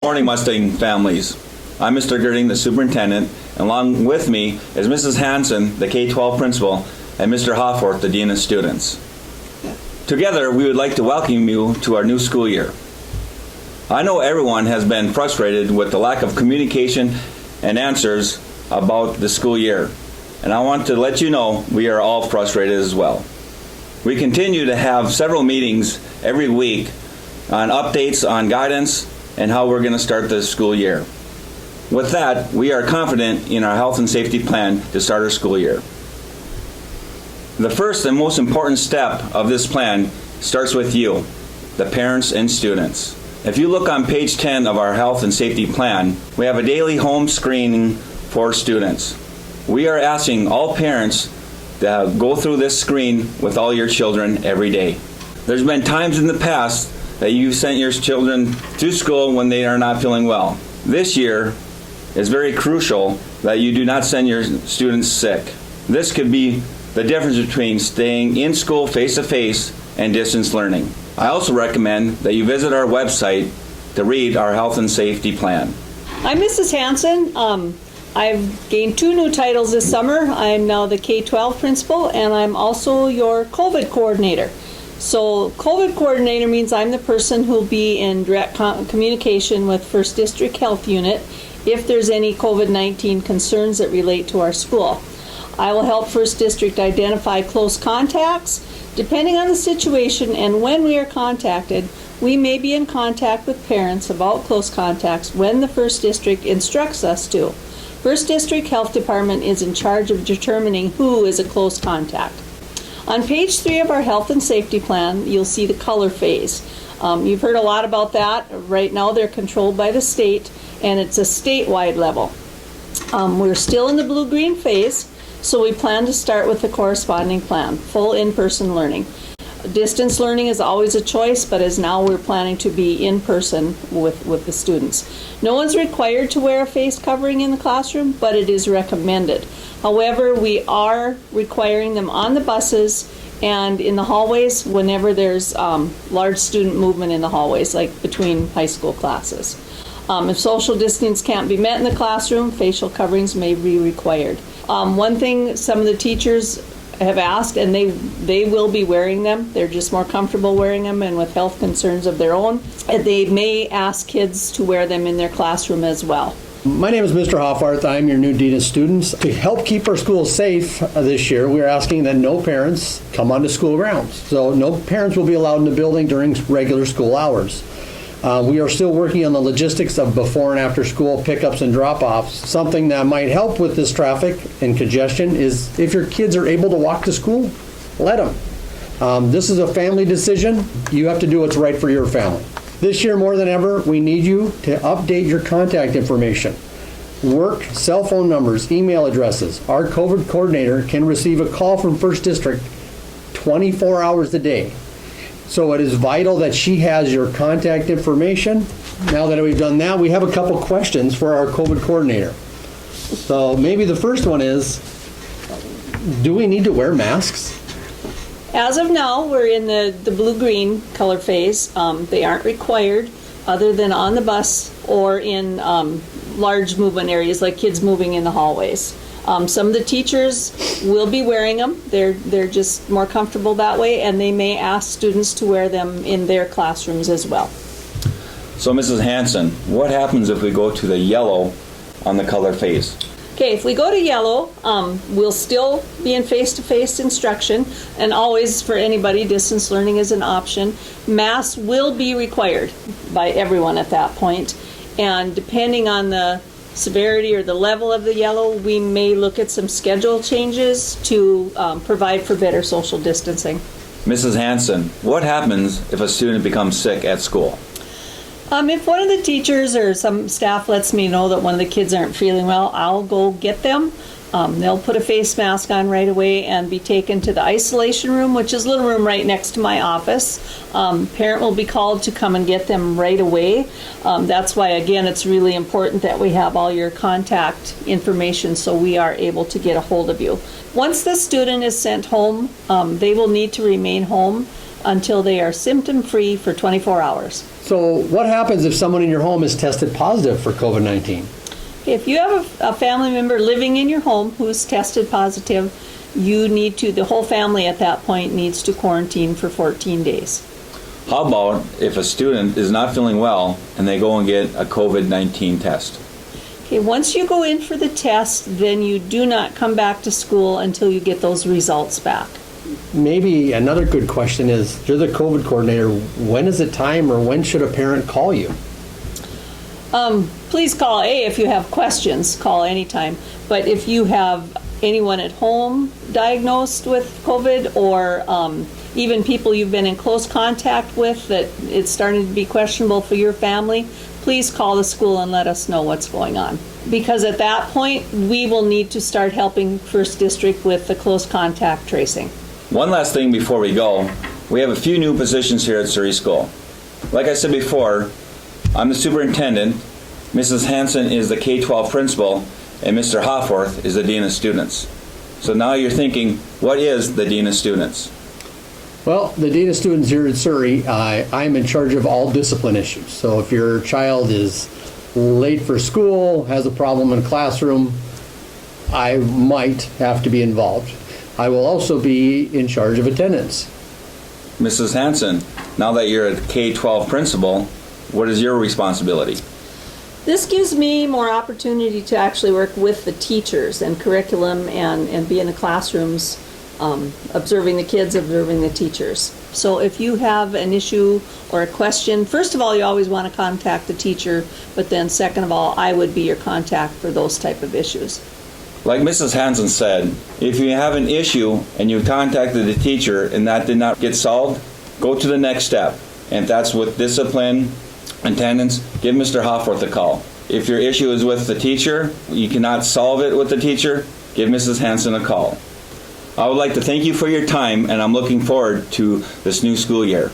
Morning, Mustang families. I'm Mr. Girding, the superintendent, and along with me is Mrs. Hanson, the K-12 principal, and Mr. Hofforth, the dean of students. Together, we would like to welcome you to our new school year. I know everyone has been frustrated with the lack of communication and answers about the school year, and I want to let you know we are all frustrated as well. We continue to have several meetings every week on updates on guidance and how we're going to start the school year. With that, we are confident in our health and safety plan to start our school year. The first and most important step of this plan starts with you, the parents and students. If you look on page 10 of our health and safety plan, we have a daily home screening for students. We are asking all parents to go through this screen with all your children every day. There's been times in the past that you sent your children to school when they are not feeling well. This year is very crucial that you do not send your students sick. This could be the difference between staying in school face-to-face and distance learning. I also recommend that you visit our website to read our health and safety plan. I'm Mrs. Hanson. I've gained 2 new titles this summer. I'm now the K-12 principal, and I'm also your COVID coordinator. So COVID coordinator means I'm the person who will be in direct communication with First District Health Unit if there's any COVID-19 concerns that relate to our school. I will help First District identify close contacts. Depending on the situation and when we are contacted, we may be in contact with parents about close contacts when the First District instructs us to. First District Health Department is in charge of determining who is a close contact. On page 3 of our health and safety plan, you'll see the color phase. You've heard a lot about that. Right now they're controlled by the state, and it's a statewide level. We're still in the blue-green phase, so we plan to start with the corresponding plan, full in-person learning. Distance learning is always a choice, but as now we're planning to be in person with the students. No one's required to wear a face covering in the classroom, but it is recommended. However, we are requiring them on the buses and in the hallways whenever there's large student movement in the hallways, like between high school classes. If social distance can't be met in the classroom, facial coverings may be required. One thing some of the teachers have asked, and they will be wearing them. They're just more comfortable wearing them, and with health concerns of their own, they may ask kids to wear them in their classroom as well. My name is Mr. Hofforth. I'm your new Dean of Students. To help keep our schools safe this year, we're asking that no parents come onto school grounds. So no parents will be allowed in the building during regular school hours. We are still working on the logistics of before and after school pickups and drop-offs. Something that might help with this traffic and congestion is if your kids are able to walk to school, let them. This is a family decision. You have to do what's right for your family. This year more than ever, we need you to update your contact information. Work, cell phone numbers, email addresses. Our COVID coordinator can receive a call from First District 24 hours a day. So it is vital that she has your contact information. Now that we've done that, we have a couple questions for our COVID coordinator. So maybe the first one is, do we need to wear masks? As of now, we're in the blue-green color phase. They aren't required other than on the bus or in large movement areas like kids moving in the hallways. Some of the teachers will be wearing them. They're just more comfortable that way, and they may ask students to wear them in their classrooms as well. So Mrs. Hanson, what happens if we go to the yellow on the color phase? Okay, if we go to yellow, we'll still be in face-to-face instruction, and always for anybody, distance learning is an option. Masks will be required by everyone at that point, and depending on the severity or the level of the yellow, we may look at some schedule changes to provide for better social distancing. Mrs. Hanson, what happens if a student becomes sick at school? If one of the teachers or some staff lets me know that one of the kids aren't feeling well, I'll go get them. They'll put a face mask on right away and be taken to the isolation room, which is a little room right next to my office. Parent will be called to come and get them right away. That's why, again, it's really important that we have all your contact information so we are able to get a hold of you. Once the student is sent home, they will need to remain home until they are symptom-free for 24 hours. So what happens if someone in your home is tested positive for COVID-19? If you have a family member living in your home who's tested positive, the whole family at that point needs to quarantine for 14 days. How about if a student is not feeling well and they go and get a COVID-19 test? Okay, once you go in for the test, then you do not come back to school until you get those results back. Maybe another good question is, you're the COVID coordinator, when is it time or when should a parent call you? Please call if you have questions, call anytime. But if you have anyone at home diagnosed with COVID or even people you've been in close contact with that it's starting to be questionable for your family, please call the school and let us know what's going on. Because at that point, we will need to start helping First District with the close contact tracing. One last thing before we go, we have a few new positions here at Surrey School. Like I said before, I'm the superintendent, Mrs. Hanson is the K-12 principal, and Mr. Hofforth is the Dean of Students. So now you're thinking, what is the Dean of Students? Well, the Dean of Students here at Surrey, I'm in charge of all discipline issues. So if your child is late for school, has a problem in a classroom, I might have to be involved. I will also be in charge of attendance. Mrs. Hanson, now that you're a K-12 principal, what is your responsibility? This gives me more opportunity to actually work with the teachers and curriculum and be in the classrooms, observing the kids, observing the teachers. So if you have an issue or a question, first of all, you always want to contact the teacher, but then second of all, I would be your contact for those type of issues. Like Mrs. Hanson said, if you have an issue and you contacted the teacher and that did not get solved, go to the next step. And if that's with discipline, attendance, give Mr. Hofforth a call. If your issue is with the teacher, you cannot solve it with the teacher, give Mrs. Hanson a call. I would like to thank you for your time, and I'm looking forward to this new school year.